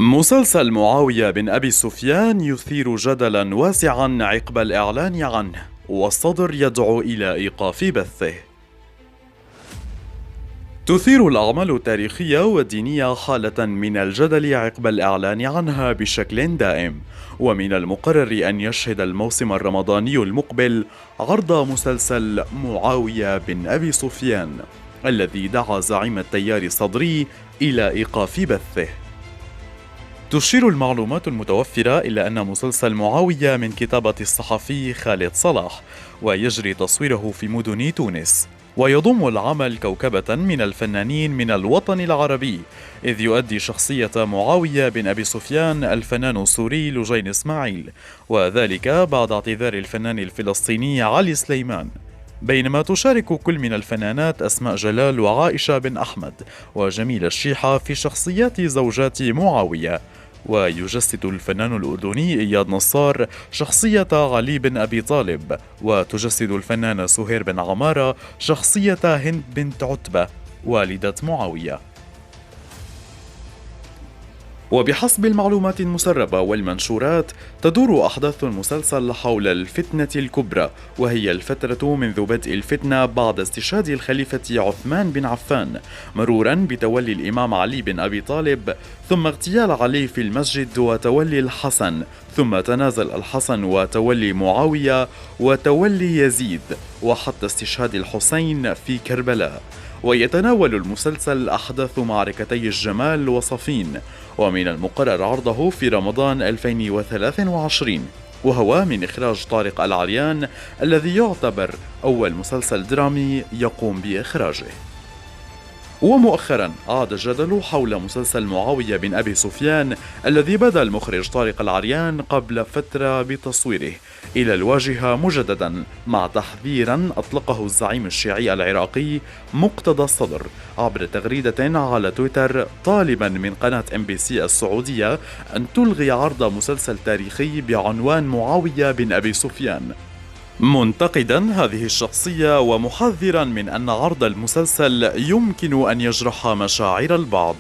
مسلسل معاوية بن أبي سفيان يثير جدلا واسعا عقب الإعلان عنه، والصدر يدعو إلى إيقاف بثه. تثير الأعمال التاريخية والدينية حالة من الجدل عقب الإعلان عنها بشكل دائم، ومن المقرر أن يشهد الموسم الرمضاني المقبل عرض مسلسل معاوية بن أبي سفيان، الذي دعا زعيم التيار الصدري إلى إيقاف بثه. تشير المعلومات المتوفرة إلى أن مسلسل معاوية من كتابة الصحفي خالد صلاح، ويجري تصويره في مدن تونس، ويضم العمل كوكبة من الفنانين من الوطن العربي، إذ يؤدي شخصية معاوية بن أبي سفيان الفنان السوري لجين إسماعيل، وذلك بعد اعتذار الفنان الفلسطيني علي سليمان. بينما تشارك كل من الفنانات أسماء جلال وعائشة بن أحمد وجميل الشيحة في شخصيات زوجات معاوية. ويجسد الفنان الأردني إياد نصار شخصية علي بن أبي طالب، وتجسد الفنانة سهير بن عمارة شخصية هند بنت عتبة والدة معاوية. وبحسب المعلومات المسربة والمنشورات، تدور أحداث المسلسل حول الفتنة الكبرى، وهي الفترة منذ بدء الفتنة بعد استشهاد الخليفة عثمان بن عفان، مرورا بتولي الإمام علي بن أبي طالب، ثم اغتيال علي في المسجد وتولي الحسن، ثم تنازل الحسن وتولي معاوية وتولي يزيد، وحتى استشهاد الحسين في كربلاء. ويتناول المسلسل أحداث معركتي الجمال وصفين، ومن المقرر عرضه في رمضان 2023، وهو من إخراج طارق العريان، الذي يعتبر أول مسلسل درامي يقوم بإخراجه. ومؤخرا عاد الجدل حول مسلسل معاوية بن أبي سفيان، الذي بدا المخرج طارق العريان قبل فترة بتصويره إلى الواجهة مجددا، مع تحذيرا أطلقه الزعيم الشيعي العراقي مقتدى الصدر عبر تغريدة على تويتر، طالبا من قناة MBC السعودية أن تلغي عرض مسلسل تاريخي بعنوان معاوية بن أبي سفيان، منتقدا هذه الشخصية ومحذرا من أن عرض المسلسل يمكن أن يجرح مشاعر البعض.